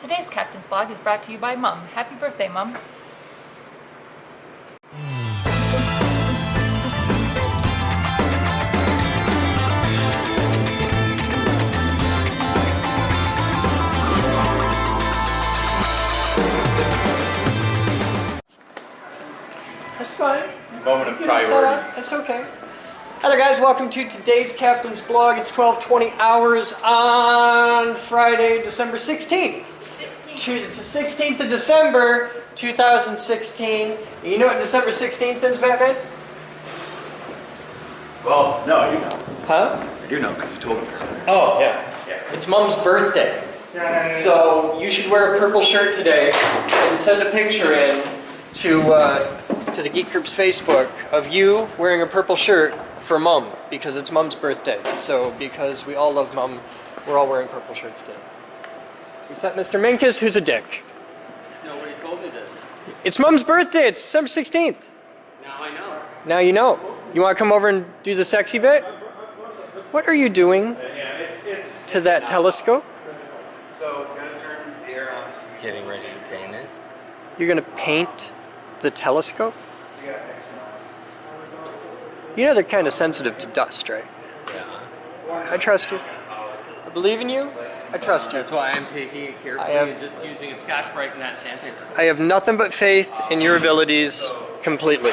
Today's Captain's Blog is brought to you by Mum. Happy birthday, Mum. That's fine. Moment of priorities. That's okay. Hello guys, welcome to today's Captain's Blog. It's 12:20 hours on Friday, December 16th. It's the 16th of December, 2016. You know what December 16th is, Batman? Well, no, I do know. Huh? I do know because you told me. Oh, yeah. It's Mom's birthday. So you should wear a purple shirt today and send a picture in to the Geek Group's Facebook of you wearing a purple shirt for Mom, because it's Mom's birthday. So because we all love Mom, we're all wearing purple shirts today. Except Mr. Minkus, who's a dick. Nobody told me this. It's Mom's birthday, it's December 16th. Now I know. Now you know. You want to come over and do the sexy bit? What are you doing to that telescope? So, I'm going to turn the air on. Getting ready to paint it. You're going to paint the telescope? You know they're kind of sensitive to dust, right? Yeah. I trust you. I believe in you. I trust you. That's why I'm taking it carefully and just using a Scotch-Brite and that sandpaper. I have nothing but faith in your abilities completely.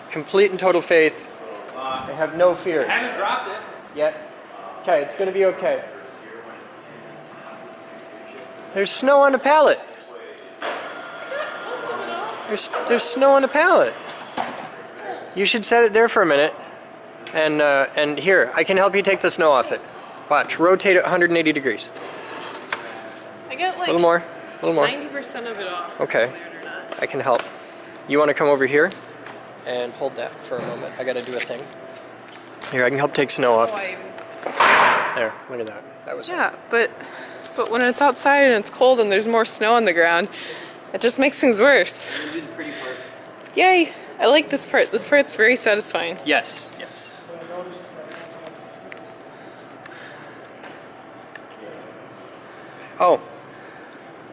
Complete and total faith. I have no fear. I haven't dropped it. Yet. Okay, it's going to be okay. There's snow on the pallet. There's snow on the pallet. You should set it there for a minute. And here, I can help you take the snow off it. Watch, rotate it 180 degrees. I get like A little more, 90% of it off. Okay, believe it or not. I can help. You want to come over here and hold that for a moment? I got to do a thing. Here, I can help take snow off. Oh, I even... There, look at that. That was Yeah, but when it's outside and it's cold and there's more snow on the ground, it just makes things worse. Do the pretty part. Yay! I like this part. This part's very satisfying. Yes, yes. Oh,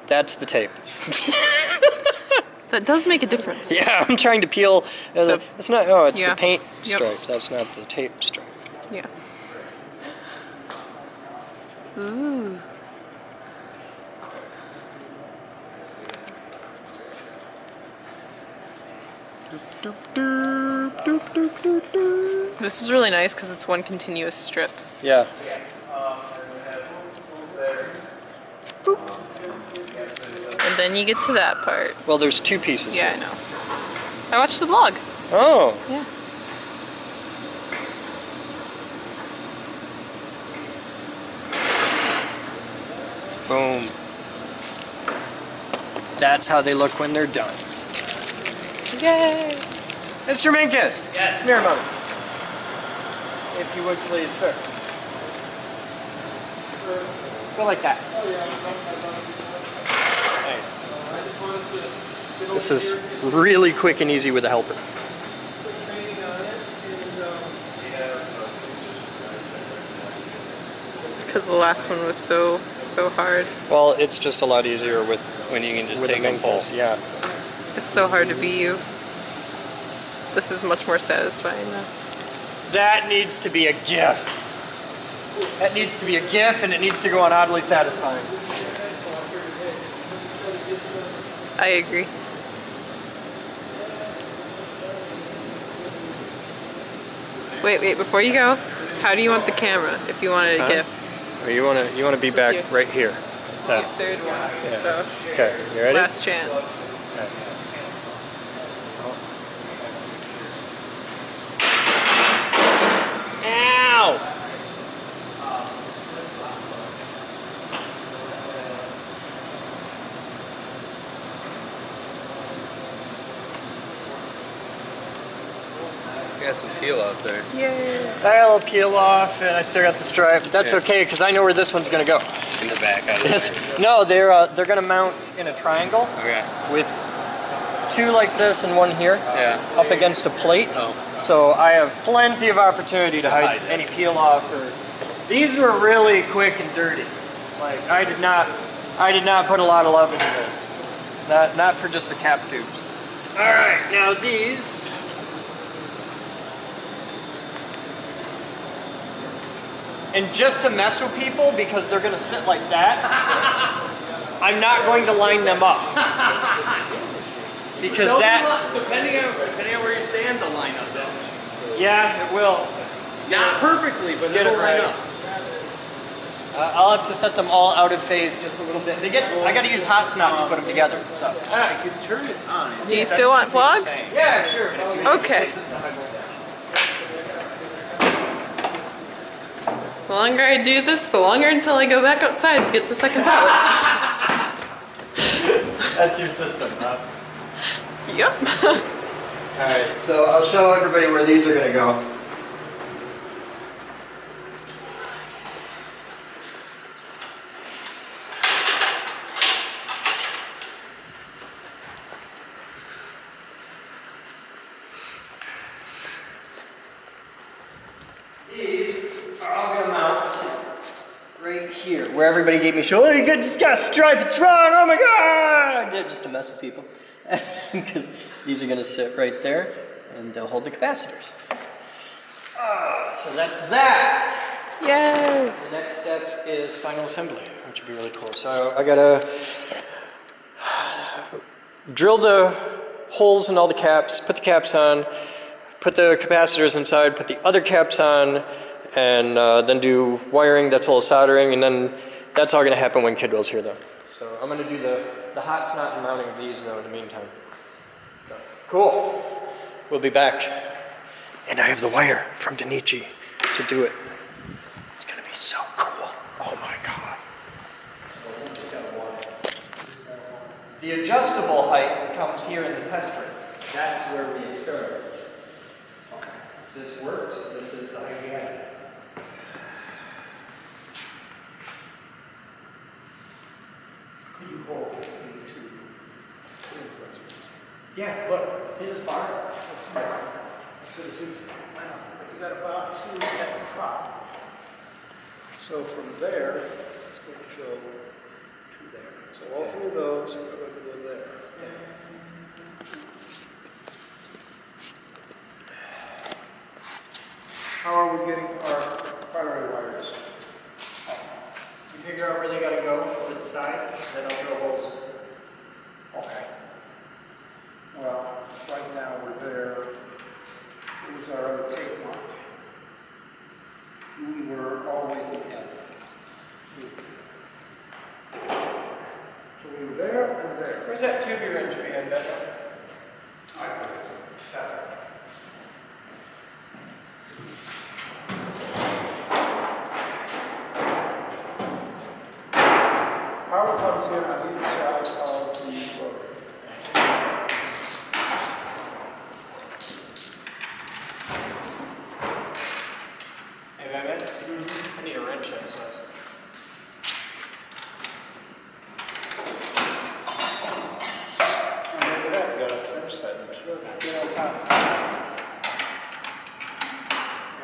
that's the tape. That does make a difference. Yeah, I'm trying to peel. It's not. Oh, it's Yeah. the paint Yep. stripe. That's not the tape stripe. Yeah. Ooh. This is really nice because it's one continuous strip. Yeah. Boop. And then you get to that part. Well, there's two pieces. Yeah, I here. know. I watched the vlog. Oh. Yeah. Boom. That's how they look when they're done. Yay! Mr. Minkus! Yes. Come here a moment. If you would please, sir. Go like that. Hey. This is really quick and easy with a helper. Because the last one was so hard. Well, it's just a lot easier with When you can just with take a a pull. Minkus, yeah. It's so hard to be you. This is much more satisfying though. That needs to be a GIF. That needs to be a GIF, and it needs to go on Oddly Satisfying. I agree. Wait, before you go, how do you want the camera if you wanted a GIF? Or you wanna be back you. right here. That. Third one. Yeah. So, Okay, you ready? last chance. Okay. Ow! You got some peel off there. Yay. I got a little peel off, and I still got the stripe, but that's Yeah. okay because I know where this one's gonna go. In the back. Out of the Yes. way. No, they're gonna mount in a triangle Okay. with two like this and one here, Yeah. up against a plate. Oh. So I have plenty of opportunity to hide hide it. any peel off. Or these were really quick and dirty. Like I did not I did not put a lot of love into this. Not for just the cap tubes. All right, now these. And just to mess with people, because they're gonna sit like that, I'm not going to line them up. Because depending on where you stand, the line up though. yeah, it will. Not perfectly, but Get it it'll line right. up. I'll have to set them all out of phase just a little bit. I gotta use hot snot to put them together, so. I can turn it on. Do you still want blog? Yeah, sure. Okay. The longer I do this, the longer until I go back outside to get the second pallet. That's your system, huh? Yep. Alright, so I'll show everybody where these are gonna go. These are all gonna mount right here, where everybody gave me show. Oh, you just got a stripe, it's wrong, oh my god! Yeah, just to mess with people. Because these are gonna sit right there, and they'll hold the capacitors. So that's that! Yay! The next step is final assembly, which would be really cool. So I gotta drill the holes in all the caps, put the caps on, put the capacitors inside, put the other caps on, and then do wiring, that's all soldering, and then that's all gonna happen when Kidwell's here though. So I'm gonna do the hot snot and mounting of these though in the meantime. So, cool. We'll be back. And I have the wire from Danichi to do it. It's gonna be so cool. Oh my god. The adjustable height comes here in the test ring. That's where we started. Okay. This worked. This is the height we had. Could you hold the two placements? Yeah, look. See this bar? So the tubes, wow, but you got about two at the top. So from there, it's going to show two there. So all three of those are going to go there. How are we getting our primary wires? You figure out where they gotta go to the side, then I'll drill holes. Okay. Well, right now we're there. Here's our other tape mark. We were all the way at the end. So we were there and there. Where's that tube you're in, should we end up? Power comes in on either side of the road. Hey, man, I need a wrench, I says. And look at that, we got a crimp set. Get on top. I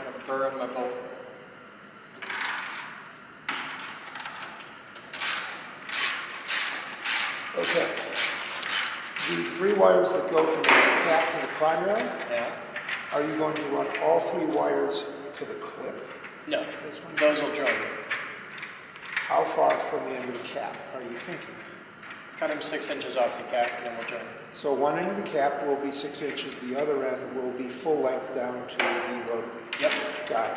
got a burr in my bolt. Okay. The three wires that go from the cap to the primary, Yeah? are you going to run all three wires to the clip? No, This one? those will join. How far from the end of the cap are you thinking? Cut them 6 inches off the cap and then we'll join. So one end of the cap will be 6 inches, the other end will be full length down to the rotary. Yep. Got it.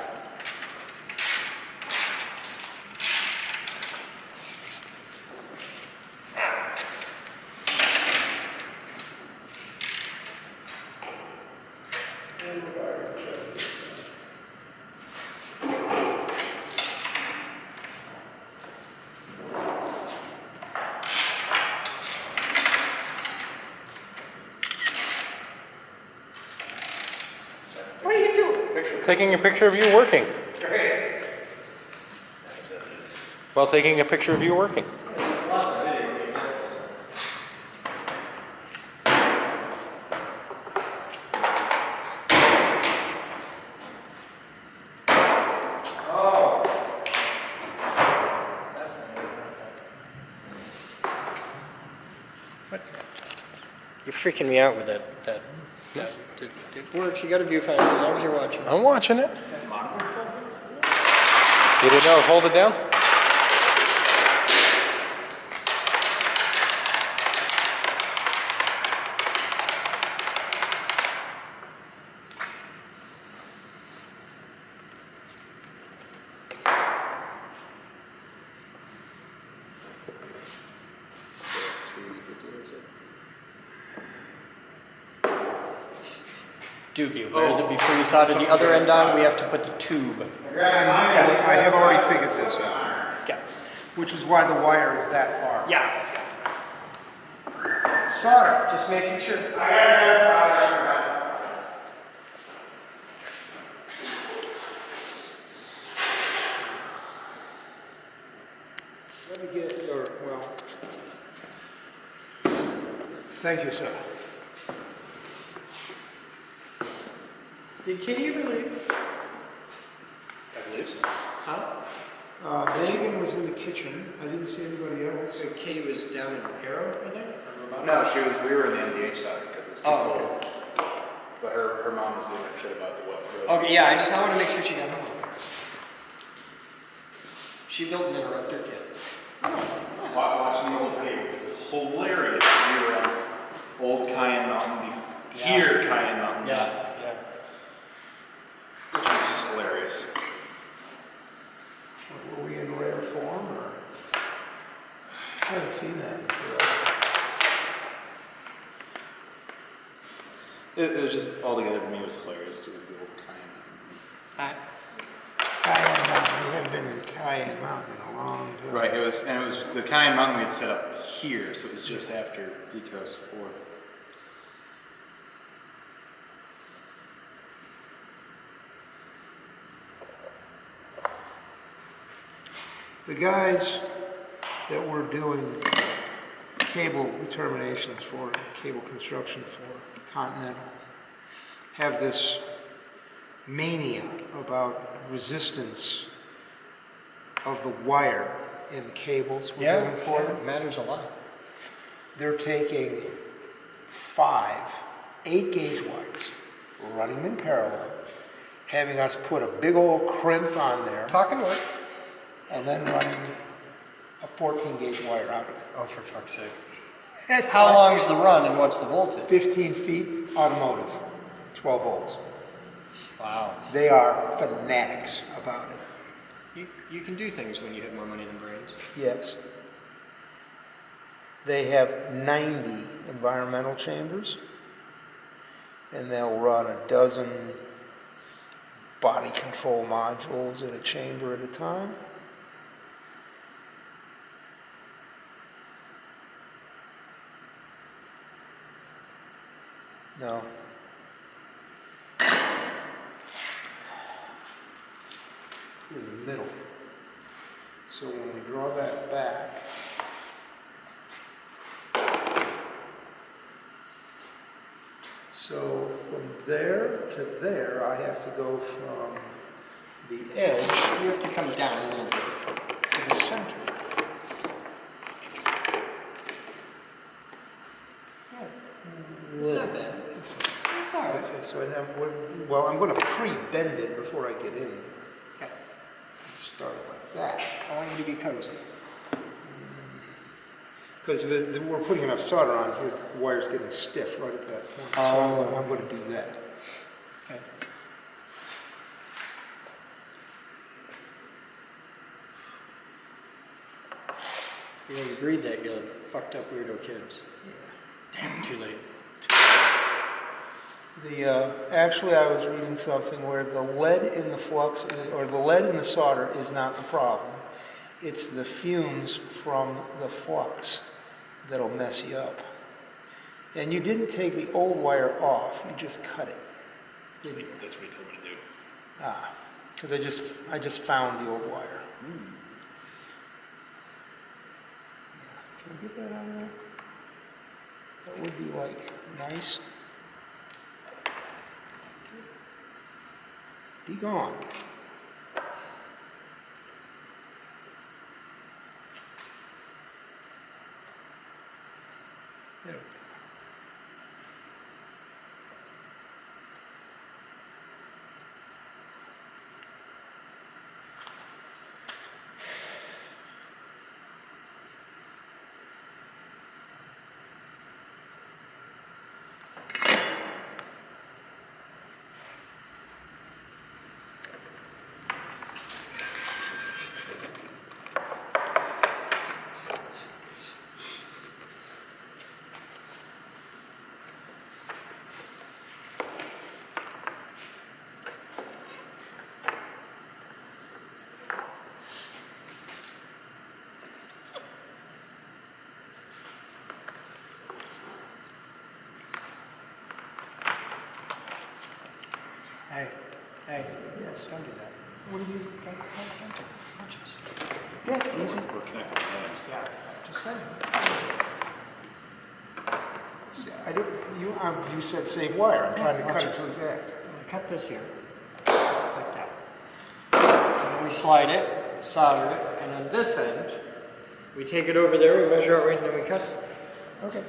What are you doing? Taking a picture of you working. Great. While taking a picture of you working. What? You're freaking me out with that. It works. You got a viewfinder as long as you're watching. I'm watching it. You didn't know it folded down? Doobie, before you solder the other end on, we have to put the tube. I have already figured this out, Yeah. which is why the wire is that far. Yeah. Solder. Just making sure. Let me get, thank you, sir. Did Katie ever leave? I believe so. Huh? Megan was in the kitchen. I didn't see anybody else. So Katie was down in Arrow, I think? No, we were in the MDH side because it was too Oh, cold. But her mom was doing shit about the wet road. Okay, yeah, I want to make sure she got home. She built an interrupter kit. Watching the old video, it was hilarious. We were on old Cayenne Mountain, here Cayenne Mountain, Yeah. which was just hilarious. Were we in rare form, or? I haven't seen that in forever. It was just, altogether to me, it was hilarious to the old Cayenne Mountain. Cayenne Mountain. We haven't been in Cayenne Mountain in a long time. Right, it was the Cayenne Mountain we had set up here, so it was just after Ecos 4. The guys that were doing cable terminations for, cable construction for Continental, have this mania about resistance of the wire in the cables we're doing for them. It matters a lot. They're taking 5 8-gauge wires, running them in parallel, having us put a big old crimp on there, Talking what? and then running a 14-gauge wire out of it. Oh, for fuck's sake. How long is the run and what's the voltage? 15 feet, automotive, 12 volts. Wow. They are fanatics about it. You can do things when you have more money than brains. Yes. They have 90 environmental chambers, and they'll run a dozen body control modules in a chamber at a time. No. In the middle. So when we draw that back, so from there to there, I have to go from the edge You have to come down a little bit. to the center. It's not bad. It's all right. Okay, so then well, I'm going to pre-bend it before I get in there. Okay. Start like that. I want you to be cozy. Because we're putting enough solder on here, the wire's getting stiff right at that point. So I'm going to do that. Okay. You know, you breathe that, you'll have fucked up weirdo kids. Damn, too late. Actually, I was reading something where the lead in the flux, or the lead in the solder is not the problem. It's the fumes from the flux that'll mess you up. And you didn't take the old wire off, you just cut it. Didn't you? That's what he told me to do. Ah, because I just found the old wire. Yeah. Can I get that out of there? That would be like nice. Be gone. Yeah. Hey, yes, don't do that. What do you, Don't take punches. yeah, easy. We're connecting hands. Yeah, just saying. You said save wire. I'm trying to cut it Watch to this. exact. I cut this here, like that. And then we slide it, solder it, and on this end, we take it over there, we measure out right, and then we cut it. Okay.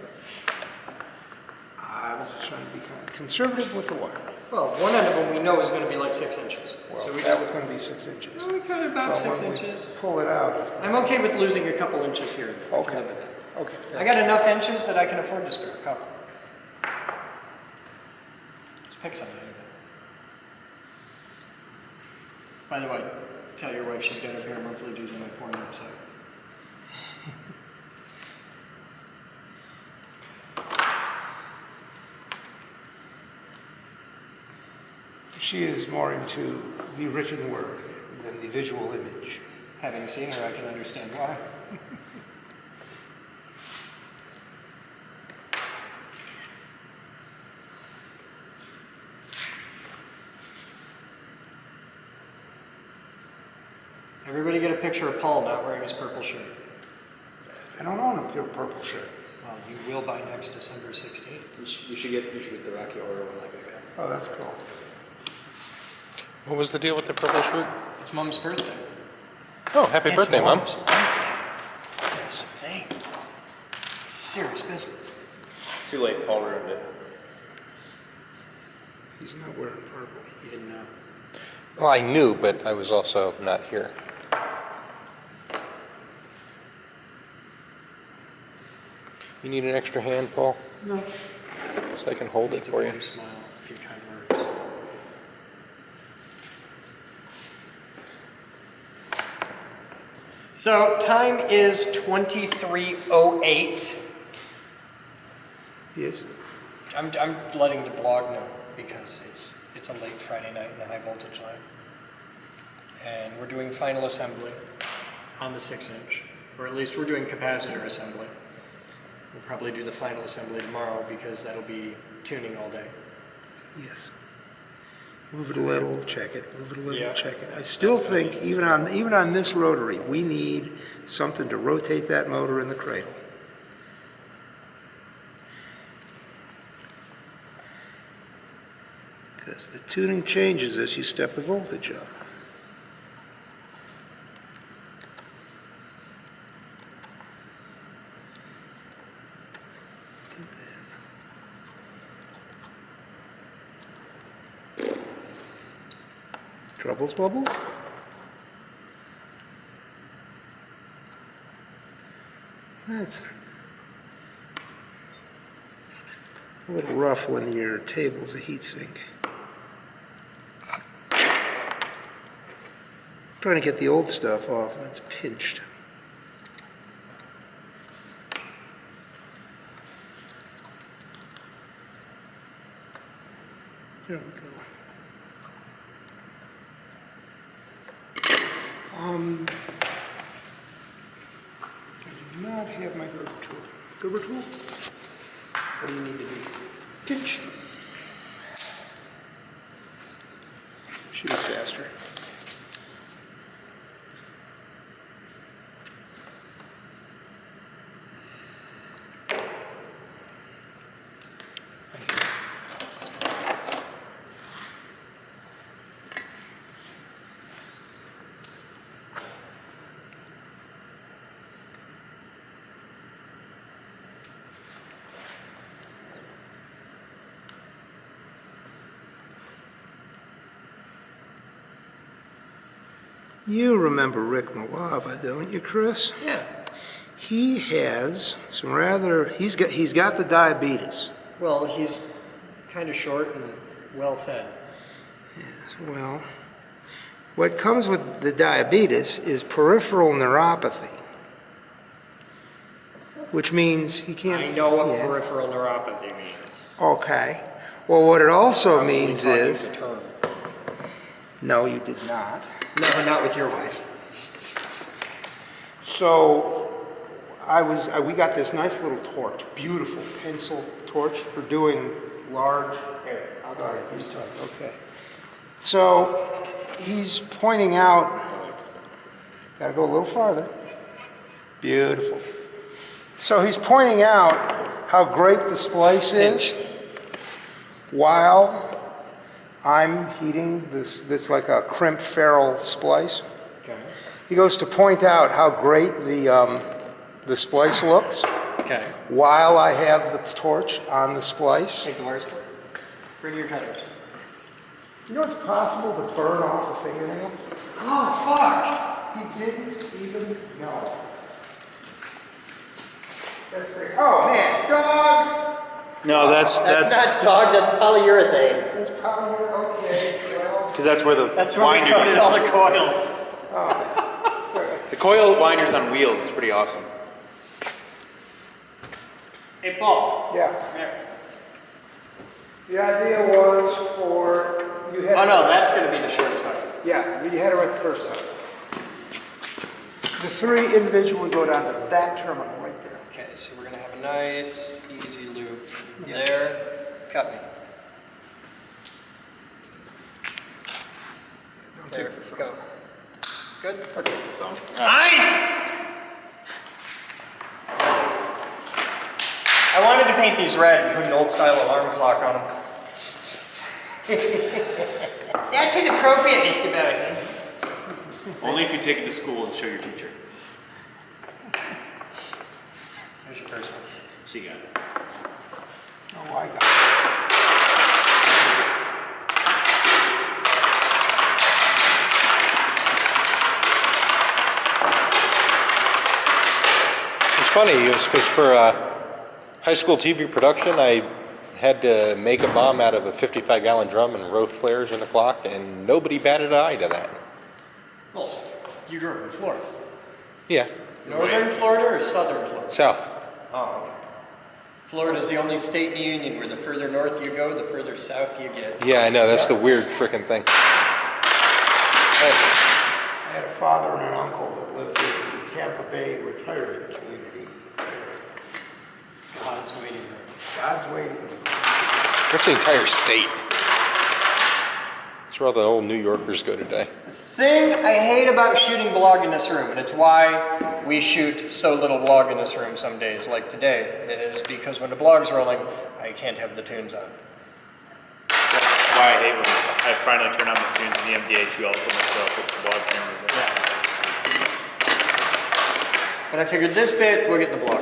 I was just trying to be kind of conservative with the wire. Well, one end of them we know is going to be like 6 inches. Well, So we that just, was going to be 6 inches. well, we cut it about But 6 when we inches. pull it out, it's I'm okay with losing a couple inches here. I can okay. live with that. Okay. I got enough inches that I can afford to spare a couple. Let's pick something. By the way, tell your wife she's got to pay her monthly dues on my porn website. She is more into the written word than the visual image. Having seen her, I can understand why. Everybody get a picture of Paul not wearing his purple shirt. I don't own a pure purple shirt. Well, you will by next December 16th. You should get the Rocky Horror one like this guy. Oh, that's cool. What was the deal with the purple shirt? It's Mom's birthday. Oh, happy birthday, Mom. Mom's birthday. That's a thing. Serious business. Too late, Paul ruined it. He's not wearing purple. You didn't know. Well, I knew, but I was also not here. You need an extra hand, Paul? No. So I can hold it for you. Smile a few kind words. So time is 23:08. Yes. I'm letting the blog know because it's a late Friday night in a high voltage line. And we're doing final assembly on the 6-inch, or at least we're doing capacitor assembly. We'll probably do the final assembly tomorrow because that'll be tuning all day. Yes. Move it a little, check it. Move it a little, Yeah. check it. I still think even on this rotary, we need something to rotate that motor in the cradle. Because the tuning changes as you step the voltage up. Troubles, bubbles? That's a little rough when your table's a heatsink. Trying to get the old stuff off and it's pinched. There we go. I do not have my Gerber tool. Gerber tool? What do you need to do? Pinch. She was faster. You remember Rick Malava, don't you, Chris? Yeah. He has some rather, he's got the diabetes. Well, he's kind of short and well fed. Yes, well, what comes with the diabetes is peripheral neuropathy, which means he can't... I know what yeah. peripheral neuropathy means. Okay. Well, what it also Probably means taught you is... the term. No, you did not. No, not with your wife. So, we got this nice little torch, beautiful pencil torch for doing large... Here, I'll do it. He's tough, okay. So, he's pointing out... Gotta go a little farther. Beautiful. So he's pointing out how great the splice is while I'm heating this. That's like a crimp ferrule splice. Okay. He goes to point out how great the splice looks Okay. while I have the torch on the splice. Take the wires. Bring your cutters. You know it's possible to burn off a fingernail? Oh, fuck! He didn't even know. That's great. Oh man, dog! No, that's not dog, that's polyurethane. That's probably okay. Well, because that's where the That's where we winder coated goes. all the coils. sorry. The coil winder's on wheels. It's pretty awesome. Hey, Paul. Yeah. Come here. The idea was for you had. Oh no, that's going to be the short side. Yeah, you had it right the first time. The three individually go down to that terminal right there. Okay, so we're going to have a nice, easy loop Yeah. there. Cut me. Don't There, take the phone. go. Good? Okay. Phone. I wanted to paint these red and put an old style alarm clock on them. That's inappropriate, Mr. Boden. Only if you take it to school and show your teacher. Here's your first one. So you got it. Oh, I got it. It's funny, because for high school TV production, I had to make a bomb out of a 55-gallon drum and row flares in the clock, and nobody batted an eye to that. Well, you grew up in Florida. Yeah, Northern Florida or southern Florida? south. Oh. Florida's the only state in the union where the further north you go, the further south you get. Yeah, I know, that's the weird frickin' thing. I had a father and an uncle that lived in the Tampa Bay retirement community. God's waiting room. God's waiting. That's the entire state. That's where all the old New Yorkers go today. The thing I hate about shooting blog in this room, and it's why we shoot so little blog in this room some days, like today, is because when the blog's rolling, I can't have the tunes on. That's why I hate when I finally turn on the tunes in the MDH. You also myself with the blog cameras in. But I figured this bit, we'll get in the blog.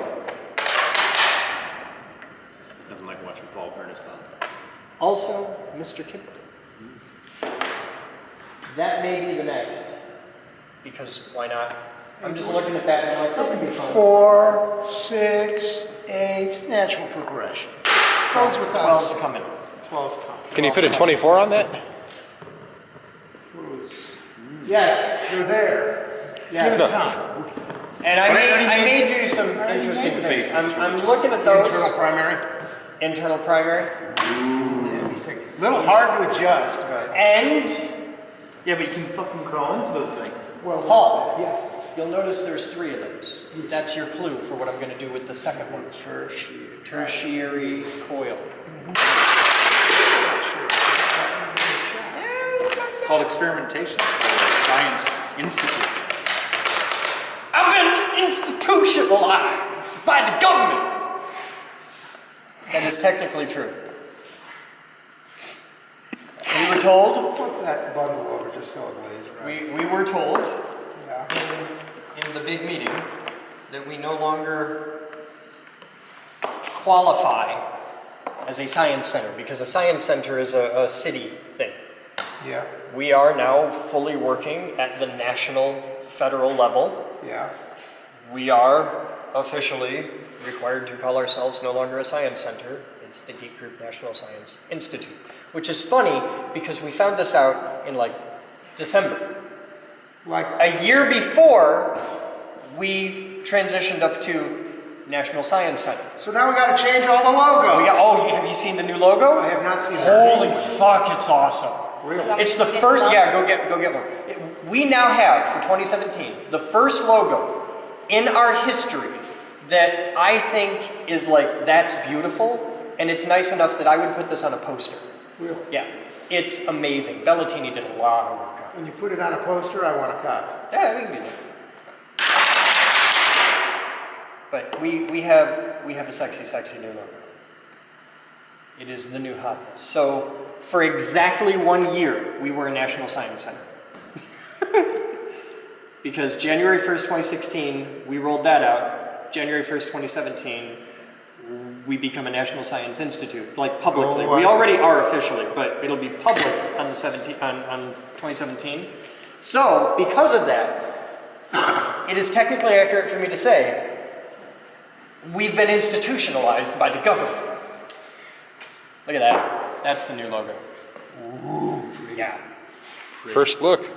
Nothing like watching Paul burn his thumb. Also, Mr. Kipper. That may be the next. Because why not? I'm just looking at that and I'm like, that could be fun. 4, 6, 8, it's natural progression. 12's without. 12's coming. 12's coming. Can you fit a 24 on that? Yes. You're there. Yes. Give it time. And I may do some interesting things. I'm looking at those. Internal primary. Internal primary. Little hard to adjust, but. And Yeah, but you can fucking crawl into those things. Well, Paul. Yes. You'll notice there's 3 of those. That's your clue for what I'm going to do with the second one. Tertiary coil. It's called experimentation. It's called a science institute. I've been institutionalized by the government. That is technically true. We were told. Flip that bundle over just so it lays right. We were told Yeah. in the big meeting that we no longer qualify as a science center because a science center is a city thing. Yeah. we are now fully working at the national federal level. Yeah. We are officially required to call ourselves no longer a science center. It's the Geek Group National Science Institute, which is funny because we found this out in like December. Like, A year before we transitioned up to National Science Center. so now we got to change all the logos. Have you seen the new logo? I have not seen that. Holy fuck, it's awesome. Really? It's the first, yeah, go get one. We now have, for 2017, the first logo in our history that I think is like, that's beautiful, and it's nice enough that I would put this on a poster. Really? Yeah, it's amazing. Bellatini did a lot of work on it. When you put it on a poster, I want a copy. Yeah, we can do that. But we have a sexy, sexy new logo. It is the new hotness. So for exactly 1 year, we were a National Science Center. Because January 1st, 2016, we rolled that out. January 1st, 2017, we become a National Science Institute, like publicly. Oh, wow. We already are officially, but it'll be public on the on 2017. So because of that, it is technically accurate for me to say we've been institutionalized by the government. Look at that. That's the new logo. Ooh, Yeah. First look.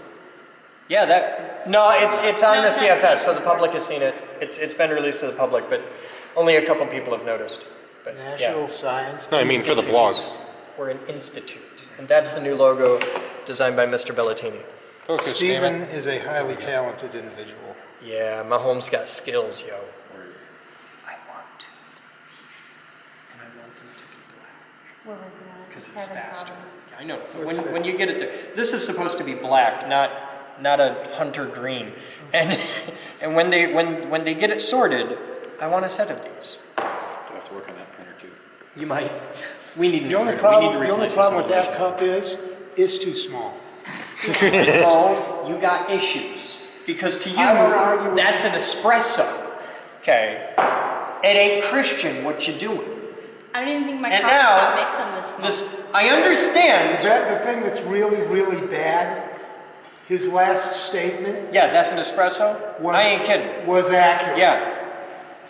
Yeah, it's on the CFS, so the public has seen it. It's been released to the public, but only a couple people have noticed. But National yeah. Science. No, I mean for the blog. We're an institute, and that's the new logo designed by Mr. Bellatini. Focus, Stephen damn it. is a highly talented individual. Yeah, Mahomes got skills, yo. I want two of these, and I want them to be black. Because it's faster. I know. When you get it there, this is supposed to be black, not a hunter green. And and when they get it sorted, I want a set of these. Do I have to work on that printer too? You might. We need The only problem with that cup is it's too small. Oh, you got issues because to you I don't argue with that's an espresso. Okay, it ain't Christian. What you doing? I don't even think my And coffee now, pot makes them this small. I understand. The thing that's really, really bad, his last statement Yeah, that's an espresso. I ain't kidding. was accurate. Yeah.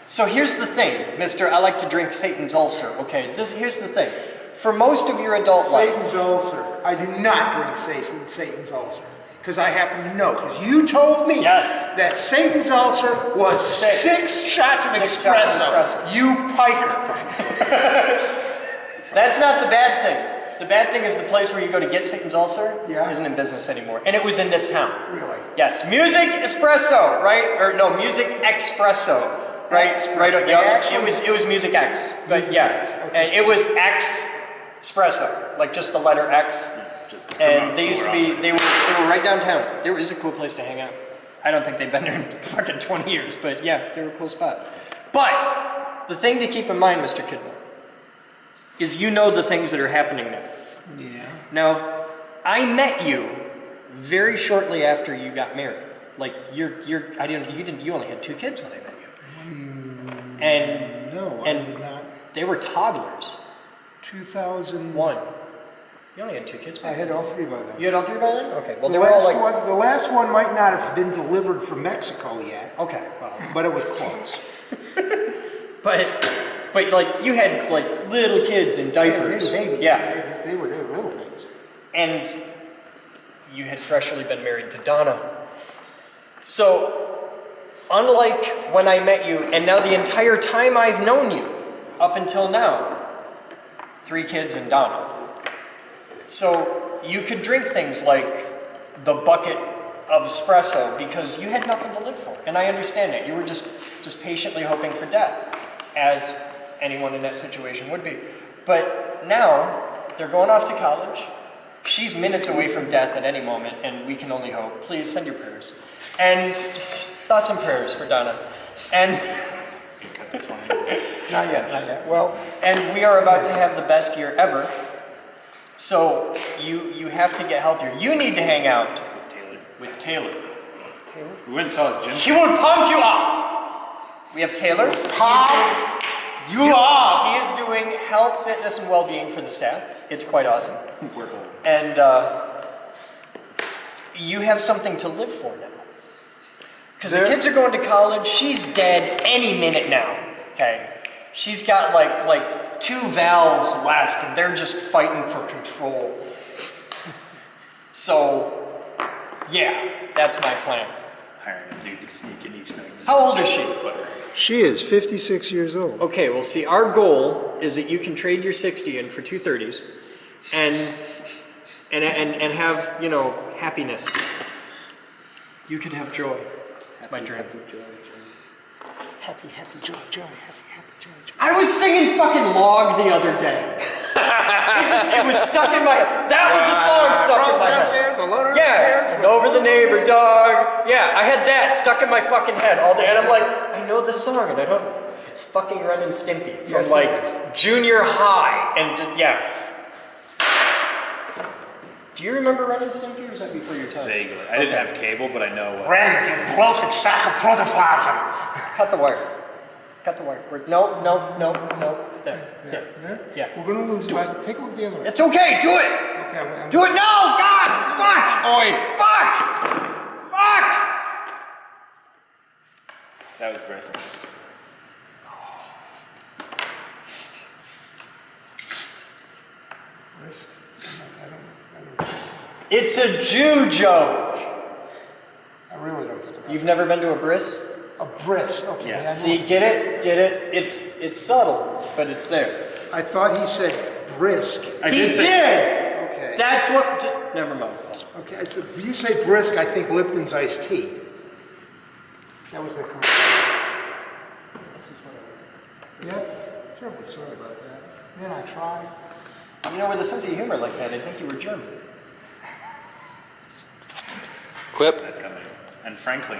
So here's the thing, Mister. I like to drink Satan's ulcer. Okay, here's the thing. For most of your adult life, Satan's ulcer. I do not drink Satan's ulcer. Because I happen to know. Because you told me Yes. that Satan's ulcer was six shots of Six shots of espresso. espresso. You piker. that's not the bad thing. The bad thing is the place where you go to get Satan's ulcer Yeah. isn't in business anymore, and it was in this town. Really? Yes, Music Espresso, right? Or no, Music Expresso, right? Espresso. Right. They Yeah. actually- It was Music X, but Music yeah, X, okay. and it was Espresso, like just the letter X. And they used to be, they were right downtown. There was a cool place to hang out. I don't think they've been there in fucking 20 years, but yeah, they were a cool spot. But the thing to keep in mind, Mr. Kidwell, is you know the things that are happening now. Yeah. Now, I met you very shortly after you got married. Like you only had 2 kids when I met you. And No, and I did not. they were toddlers. 2001. You only had 2 kids. I had all 3 by then. You had all 3 by then? Okay. Well, The they were all last, like. the last one might not have been delivered from Mexico yet, Okay. Well. but it was close. But like you had like little kids in diapers. They were babies. Yeah. They were little things. And you had freshly been married to Donna. So unlike when I met you, and now the entire time I've known you, up until now, 3 kids and Donna. So you could drink things like the bucket of espresso because you had nothing to live for. And I understand that. You were just patiently hoping for death, as anyone in that situation would be. But now, they're going off to college. She's minutes away from death at any moment, and we can only hope. Please send your prayers. And thoughts and prayers for Donna. And Not yet. Well, and we are about to have the best year ever. So you have to get healthier. You need to hang out with Taylor. We went and saw his gym. He will pump you up. We have Taylor. Pump you up. He is doing health, fitness, and well-being for the staff. It's quite awesome. We're old. And you have something to live for now. Because the kids are going to college. She's dead any minute now. Okay, she's got like 2 valves left, and they're just fighting for control. So, yeah, that's my plan. Hiring a dude to sneak in each night. How old is she? She is 56 years old. Okay, well, see, our goal is that you can trade your 60 in for 2 30s, and have, you know, happiness. You could have joy. That's my dream. Happy, joy, joy, happy, joy, joy. I was singing fucking Log the other day. It was stuck in my head. That was the song stuck in my head. Yeah, and over the neighbor dog. Yeah, I had that stuck in my fucking head all day. And I'm like, I know this song and I don't. It's fucking Ren and Stimpy from like junior high. And yeah. Do you remember Ren and Stimpy or was that before your time? Vaguely. I didn't have cable, but I know what. Ren, you bloated sack of protoplasm. Cut the wire. Cut the wire. No. There. Yeah. We're going to lose it. Take a look at the other one. It's okay. Do it. Okay, Do it. No. God. Fuck. Oi! Fuck. That was brisk. It's a Jew joke. I really don't get it. You've never been to a bris? A bris, okay. Yeah. I know. See, get it? It's subtle, but it's there. I thought he said brisk. He did! Okay. That's what... Never mind. Okay, I said, when you say brisk, I think Lipton's iced tea. That was their commercial. This is what Yes? Terribly sorry about that. Man, I tried. You know, with a sense of humor like that, I'd think you were German. Clip. And frankly,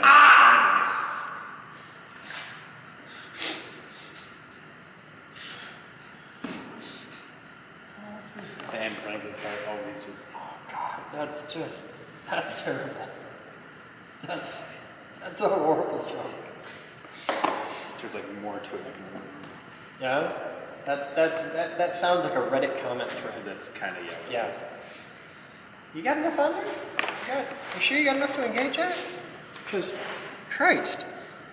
and frankly, always just. That's terrible. That's a horrible joke. There's like more to it. Yeah? That sounds like a Reddit comment thread. That's kind of Yes. You got enough on there? You sure you got enough to engage at? Because, Christ.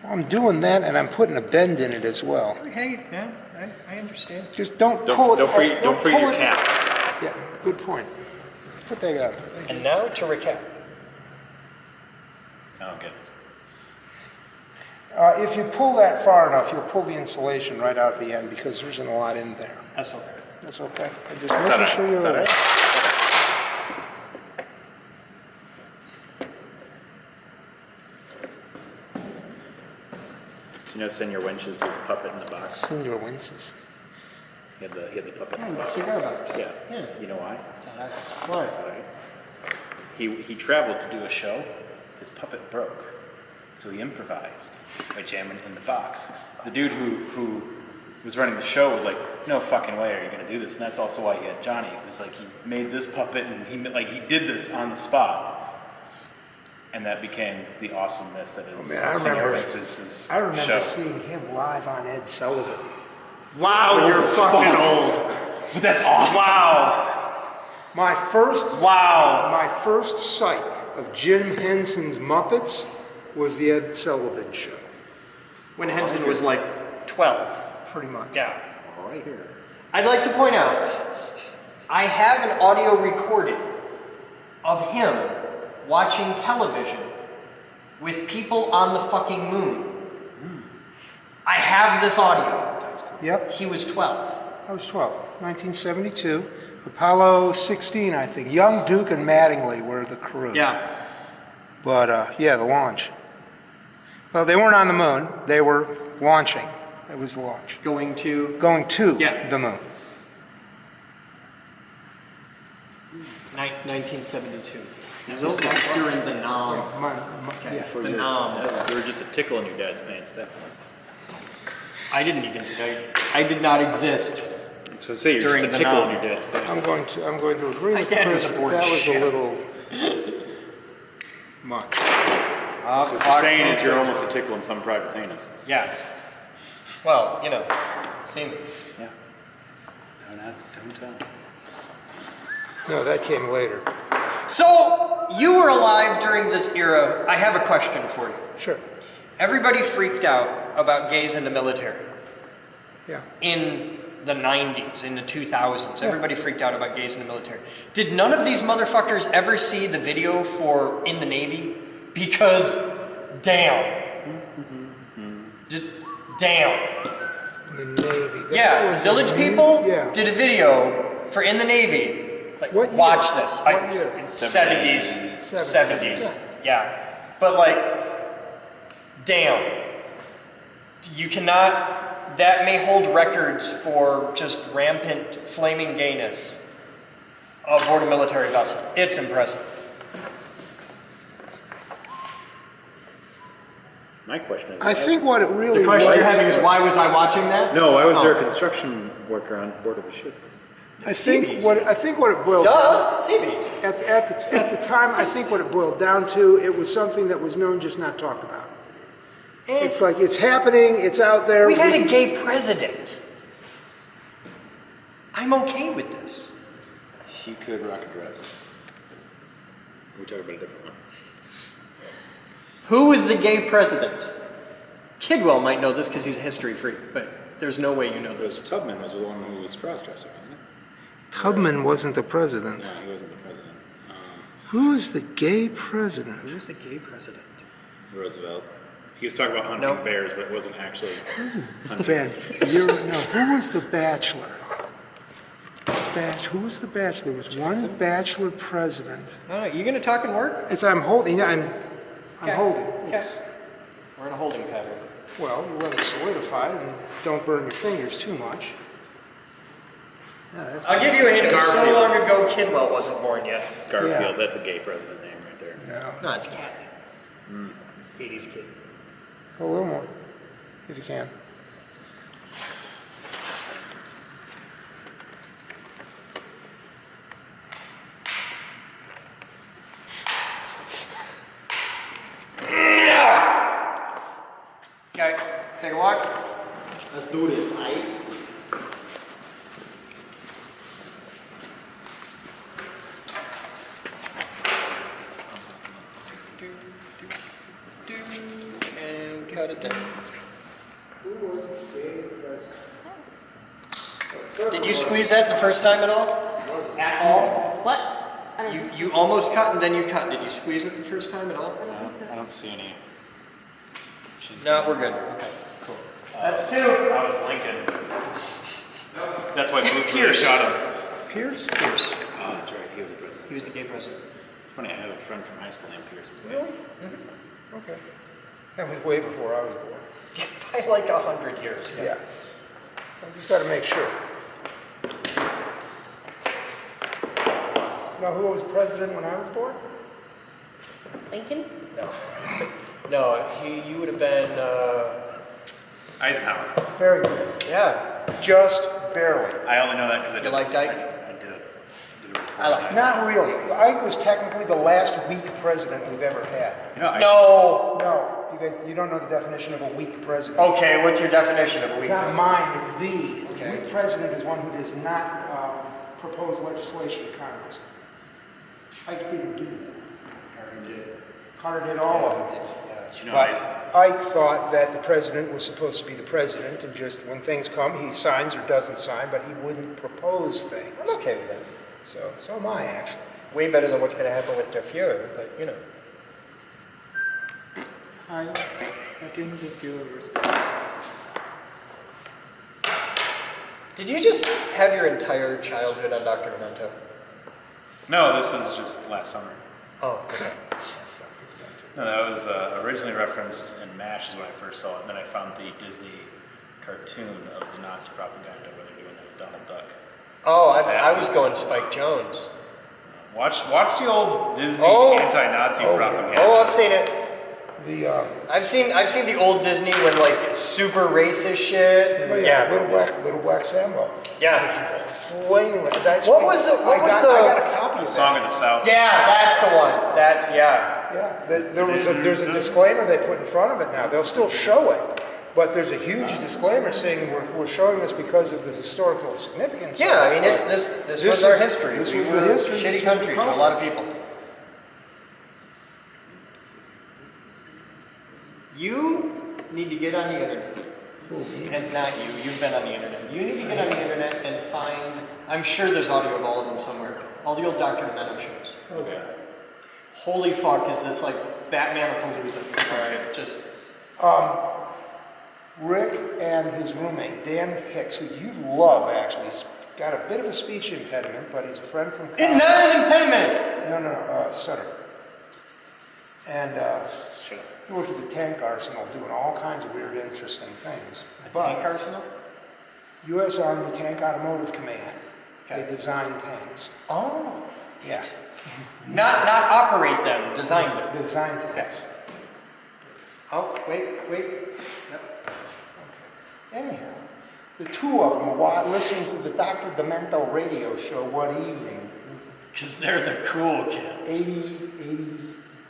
Well, I'm doing that, and I'm putting a bend in it as well. Hey, yeah, I understand. Just don't pull it. Don't forget your it. cap. Yeah, good point. Put that on. And now to recap. Oh, good. If you pull that far enough, you'll pull the insulation right out the end because there isn't a lot in there. That's okay. That's okay. I'm just making sure you're aware. You know, Senor Wenches is a puppet in the box. Senor Wences. He had the puppet in Oh, the the box. cigar box. Yeah. Yeah. You know why? Why? That's all right. He traveled to do a show. His puppet broke, so he improvised by jamming it in the box. The dude who was running the show was like, "No fucking way are you gonna do this?" And that's also why he had Johnny. It was like he made this puppet and he did this on the spot. And that became the awesomeness that is Senor Wences' I remember show. seeing him live on Ed Sullivan. Wow, you're fucking old. But that's awesome. Wow. My first sight of Jim Henson's Muppets was the Ed Sullivan Show. When Henson was like 12. Pretty much. Yeah. Right here. I'd like to point out, I have an audio recording of him watching television with people on the fucking moon. I have this audio. Yep. He was 12. I was 12. 1972. Apollo 16, I think. Young, Duke, and Mattingly were the crew. Yeah. But, yeah, the launch. Well, they weren't on the moon. They were launching. That was the launch. Going to the moon. 1972. This was back during the Nam. Yeah. The Nam. You were just a tickle in your dad's pants, definitely. I did not exist. So say you're During just a the tickle Nam. in your dad's pants. I'm going to agree My with dad Chris was a that bored that was shit. a little much. So what you're saying is you're almost a tickle in some private anus. Yeah. Well, you know, semen. Yeah. Don't tell. No, that came later. So, you were alive during this era. I have a question for you. Sure. Everybody freaked out about gays in the military. Yeah. In the 90s, in the 2000s, everybody freaked out about gays in the military. Did none of these motherfuckers ever see the video for in the Navy? Because, damn. Just, damn. In the Navy. Yeah, the Village People Yeah. did a video for in the Navy. Like, What year? watch this. What year? 70s. 70s. Yeah. But like, damn. You cannot, that may hold records for just rampant flaming gayness aboard a military vessel. It's impressive. My question is, I think what it really The question you're was, having is, why was I watching that? no, why was there a construction worker on board of a ship? I think what it boiled Duh, Seabees. at the time, I think what it boiled down to, it was something that was known, just not talked about. It's like, it's happening, it's out there. We've had a gay president. I'm okay with this. He could rock a dress. We talk about a different one. Who is the gay president? Kidwell might know this because he's a history freak, but there's no way you know It this. was Tubman was the one who was cross-dressing, wasn't it? Tubman wasn't the president. No, he wasn't the president. Who's the gay president? Who's the gay president? Roosevelt. He was talking about hunting Nope. bears, but it wasn't actually. Ben, who was the bachelor? Who was the bachelor? There was one bachelor president. No, you gonna talk and work? I'm holding. I'm holding. Okay. We're in a holding pattern. Well, you let it solidify and don't burn your fingers too much. Yeah, that's I'll give you a hint. It was so Garfield. long ago, Kidwell wasn't born yet. Garfield, Yeah. that's a gay president name right there. No. No, it's a cat. 80s kid. A little more, if you can. Okay, let's take a walk. Let's do this, aight? And cut it down. Did you squeeze that the first time at all? At all? What? I don't know. You almost cut and then you cut. Did you squeeze it the first time at all? I don't see any. No, we're good. Okay, cool. That's two. I was Lincoln. That's why Booth shot him. Pierce? Oh, that's right. He was a president. He was the gay president. It's funny. I have a friend from high school named Pierce. As well. Okay. That was way before I was born. By like 100 years. Yeah. I just got to make sure. Now, who was president when I was born? Lincoln? No. No, you would have been, Eisenhower. Very good. yeah. Just barely. I only know that because I You did. like Dyke? I did it. I like Not really. Ike was technically the last weak president we've ever had. You know, No. No, you don't know the definition of a weak president. Okay, what's your definition of a It's weak? not mine, it's the. Okay. A weak president is one who does not propose legislation to Congress. Ike didn't do that. Carter did all of it. you know, But Ike thought that the president was supposed to be the president, and just when things come, he signs or doesn't sign, but he wouldn't propose things. I'm okay with that. So am I, actually. Way better than what's going to happen with Der Fuhrer, but you know. I didn't give you a response. Did you just have your entire childhood on Dr. Demento? No, this is just last summer. Oh, okay. No, that was originally referenced in MASH is when I first saw it. And then I found the Disney cartoon of the Nazi propaganda where they're doing it with Donald Duck. Oh, I was going Spike Jones. Watch the old Disney Oh. anti-Nazi propaganda. Oh, I've seen it. The, I've seen the old Disney when like super racist shit. Yeah. Little Black Sambo. Yeah. Flaming. That's What was the- what was the- I got a copy The of Song that. of the South. Yeah, that's the one. That's yeah. Yeah, there's a disclaimer they put in front of it now. They'll still show it, but there's a huge disclaimer saying we're showing this because of the historical significance. Yeah, I mean it's this was our history. This We was were the history. Shitty this was the country to a lot of people. You need to get on the internet. And not you, you've been on the internet. You need to get on the internet and find, I'm sure there's audio of all of them somewhere, all the old Dr. Demento shows. Okay. Holy fuck, is this like Batman-a-palooza? Alright, just... Rick and his roommate, Dan Hicks, who you love actually, he's got a bit of a speech impediment, but he's a friend from college. It's not an impediment! No, stutter. And he worked at the tank arsenal doing all kinds of weird, interesting things. Tank arsenal? U.S. Army Tank Automotive Command. They design tanks. Oh. Yeah. Not operate them, design them. Design tanks. Oh, wait. Yep. Anyhow, the two of them were listening to the Dr. Demento radio show one evening. Because they're the cool kids.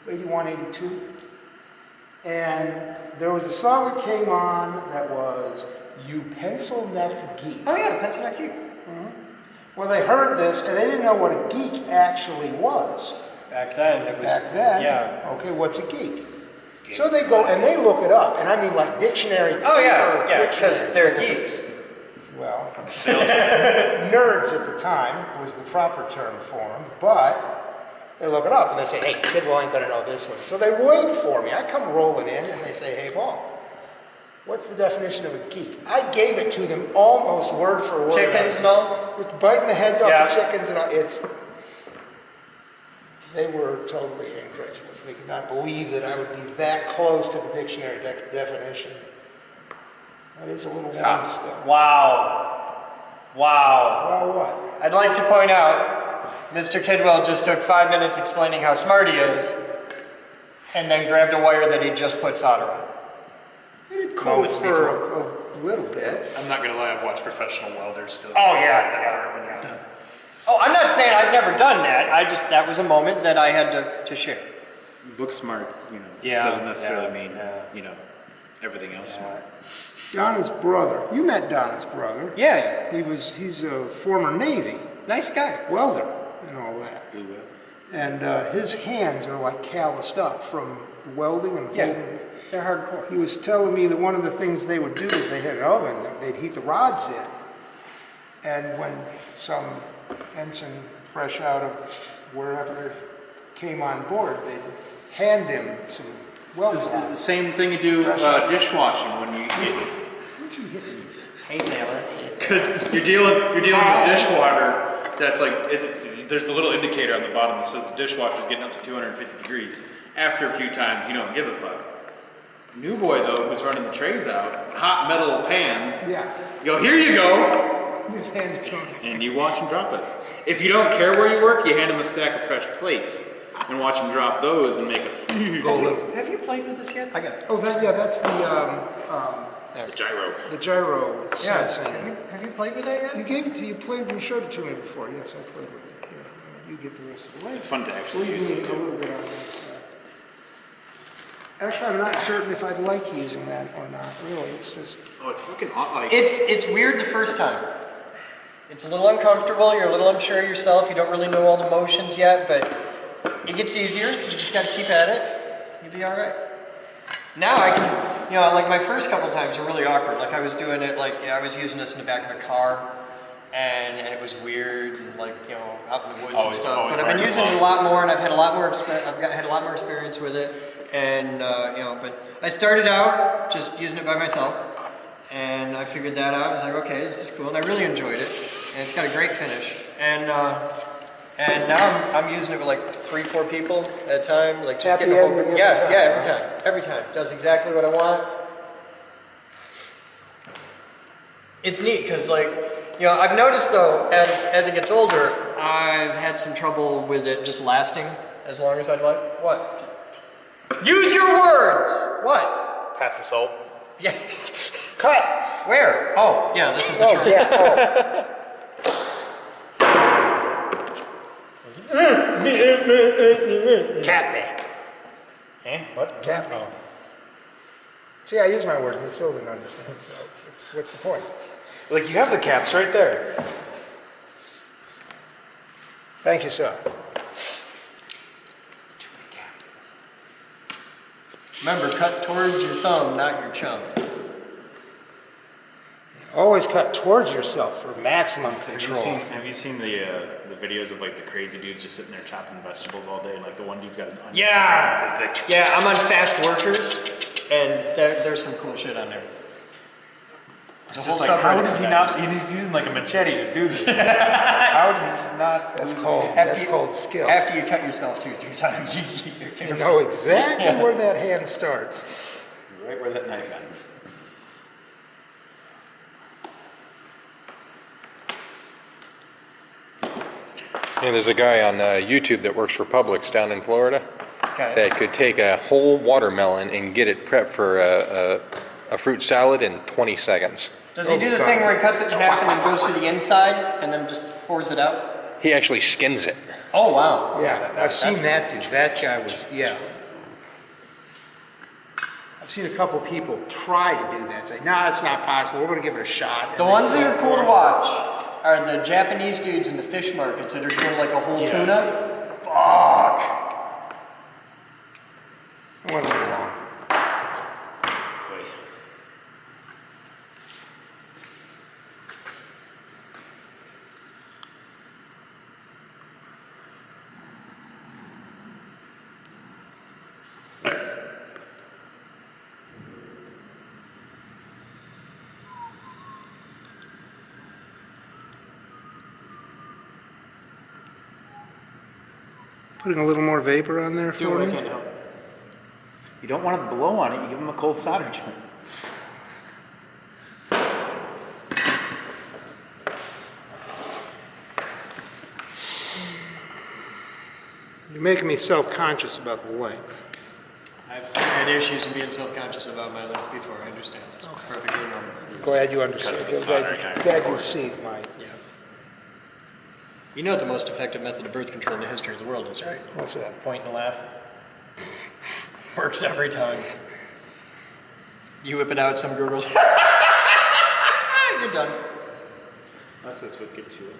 81, 82. And there was a song that came on that was You Pencil Neck Geek. Oh yeah, Pencil Neck Geek. Well, they heard this and they didn't know what a geek actually was. Back then, it was... Back then? Yeah. Okay, what's a geek? So they go and they look it up, and I mean like dictionary. Oh yeah, because they're geeks. Well, nerds at the time was the proper term for them, but they look it up and they say, hey, Kidwell ain't gonna know this one. So they wait for me. I come rolling in and they say, hey, Paul, what's the definition of a geek? I gave it to them almost word for word. Chickens and all? Biting the heads off the chickens and all. They were totally incredulous. They could not believe that I would be that close to the dictionary definition. That is a little warm stuff. Wow. Well, what? I'd like to point out, Mr. Kidwell just took 5 minutes explaining how smart he is, and then grabbed a wire that he just put solder on. It did cool for a little bit. I'm not gonna lie, I've watched professional welders still. Oh yeah. Oh, I'm not saying I've never done that. That was a moment that I had to share. Book smart, Yeah, doesn't necessarily mean, yeah. everything else smart. Donna's brother. You met Donna's brother. Yeah. He's a former Navy Nice guy. welder and all that. Blue whale. And his hands are like calloused up from welding and holding. They're hardcore. He was telling me that one of the things they would do is they had an oven, they'd heat the rods in. And when some ensign fresh out of wherever came on board, they'd hand him some welding This is the rods. same thing you do dishwashing when you What'd you hit me for? Hey, Taylor. because you're dealing with dishwater that's like there's the little indicator on the bottom that says the dishwasher is getting up to 250 degrees. After a few times, you don't give a fuck. New boy though, who's running the trays out, hot metal pans. Yeah. You go, here you go. He was handed to him. And you watch him drop it. If you don't care where you work, you hand him a stack of fresh plates and watch him drop those and make a Have you played with this yet? I got it. Oh, that's the gyro. the gyro sensing. Have you played with that yet? You gave it to you showed it to me before. Yes, I played with it. Yeah, you get the rest of the way. It's fun to actually Leave use me it. a little bit on that side. Actually, I'm not certain if I'd like using that or not. Really, it's just. Oh, it's fucking hot. Like It's weird the first time. It's a little uncomfortable. You're a little unsure of yourself. You don't really know all the motions yet, but it gets easier. You just got to keep at it. You'll be all right. Now I can, like my first couple times are really awkward. Like I was doing it, I was using this in the back of a car, and it was weird, and out in the woods and stuff. But I've been using it a lot more, and I've had a lot more. Had a lot more experience with it, and But I started out just using it by myself, and I figured that out. I was like, okay, this is cool, and I really enjoyed it, and it's got a great finish, and now I'm using it with like 3-4 people at a time, like just getting the whole group. Yeah, every time. Does exactly what I want. It's neat because I've noticed though, as it gets older, I've had some trouble with it just lasting as long as I'd like. What? Use your words! What? pass the salt. Yeah. Cut! Where? Oh, yeah, this is the truth. Yeah. Cat me. Eh? What? Cat me. See, I use my words and they still didn't understand, so what's the point? Like you have the caps right there. Thank you, sir. Remember, cut towards your thumb, not your chump. Always cut towards yourself for maximum control. Have you seen the videos of like the crazy dudes just sitting there chopping vegetables all day? Like the one dude's got an onion. Yeah! Yeah, I'm on Fast Workers, and there's some cool shit on there. It's just like, how does he not? He's using like a machete to do this. How did he just not? That's called skill. After you cut yourself 2-3 times, you know exactly where that hand starts. Right where that knife ends. And there's a guy on YouTube that works for Publix down in Florida that could take a whole watermelon and get it prepped for a fruit salad in 20 seconds. Does he do the thing where he cuts it in half and then goes to the inside and then just pours it out? He actually skins it. Oh, wow. Yeah, I've seen that dude. That guy was, yeah. I've seen a couple people try to do that. Say, no, it's not possible. We're going to give it a shot. The ones that are cool to watch are the Japanese dudes in the fish markets that are doing like a whole tuna. Fuck. I went a little long. Putting a little more vapor on there for me. You don't want to blow on it. You give him a cold solder joint. You're making me self-conscious about the length. I've had issues in being self-conscious about my length before. I understand. It's perfectly normal. Glad you understand. Glad you see my. You know what the most effective method of birth control in the history of the world is, right? What's that? Point and laugh. Works every time. You whip it out, some girl goes, you're done. That's what gets you.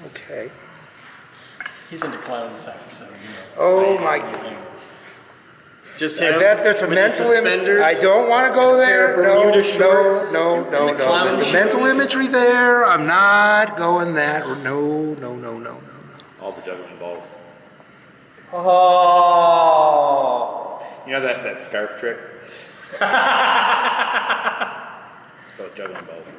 Okay. He's into clown sex, so you know. Oh my God. Just him. That's a mental image. I don't want to go there. No. The mental imagery there. I'm not going that. No. All the juggling balls. Oh. You know that scarf trick? Those juggling balls.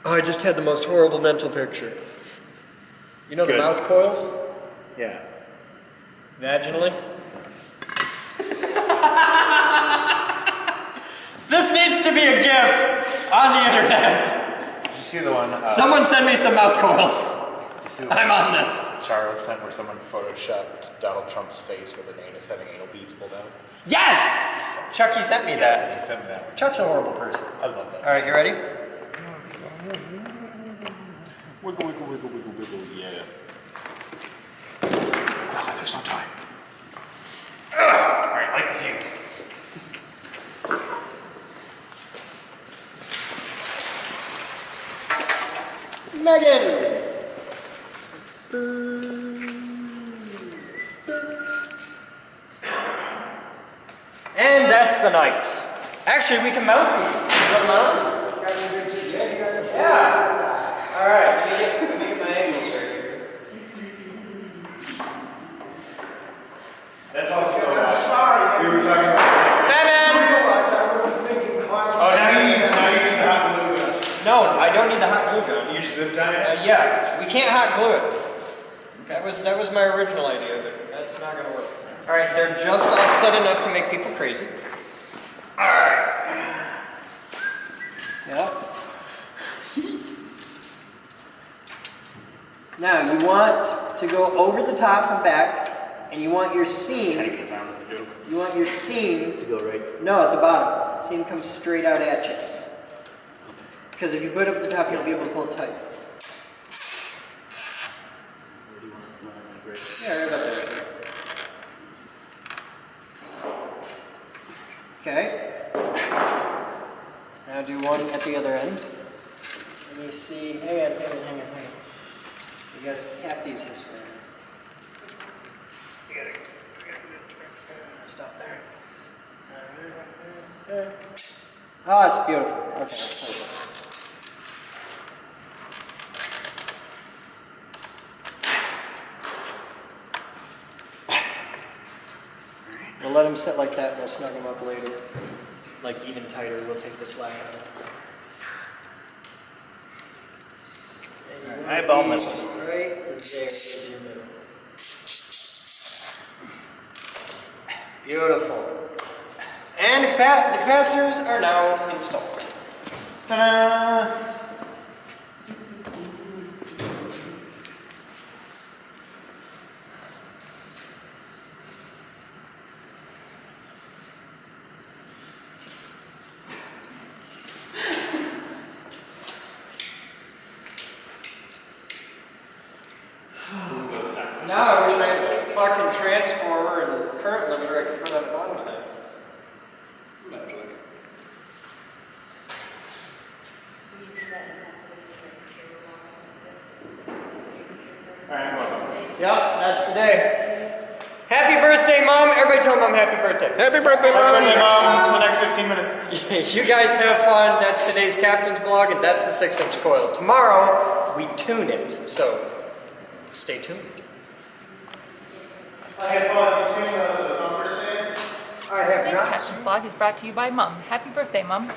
Oh, I just had the most horrible mental picture. You know Good. the mouth coils? Yeah. Vaginally? This needs to be a GIF on the internet. Did you see the one? Someone send me some mouth coils. I'm on this. Charles sent where someone photoshopped Donald Trump's face with an anus having anal beads pulled out. Yes! Chucky sent me that. He sent me that. Chuck's a horrible person. I love that. All right, you ready? Wiggle, yeah. Oh, there's no time. Alright, light the fuse. Megan! And that's the night. Actually, we can mount these. You want to mount? Yeah. All right. Let me get my angles right here. That's also I'm sorry. we were talking about. Batman! Oh, now you need the hot glue gun. No, I don't need the hot glue gun. You just zip tie it? Yeah, we can't hot glue it. That was my original idea, but that's not gonna work. All right, they're just offset enough to make people crazy. All right. Yeah. Now you want to go over the top and back, and you want your seam. You want your seam to go right. No, at the bottom. Seam comes straight out at you. Because if you put it up the top, you'll be able to pull it tight. Yeah, right about there. Okay. Now do one at the other end. Let me see. Hang on. You gotta tap these this way. You Oh, it's beautiful. Okay. Perfect. We'll let him sit like that and we'll snug him up later. Like even tighter, we'll take this slack out. Eyeball middle. Right there is your middle. Beautiful. And the capacitors are now installed. Ta-da! Now I wish I had a fucking transformer and current limiter I could put on the bottom of that. Yep, that's the day. Happy birthday, Mom! Everybody tell Mom happy birthday. Happy birthday, Happy Mom! birthday, Mom, in the next 15 minutes. You guys have fun. That's today's Captain's Blog, and that's the 6-inch coil. Tomorrow, we tune it, so stay tuned. Hey, Paul, have you seen the numbers today? I have Today's not. Captain's Blog is brought to you by Mum. Happy birthday, Mum.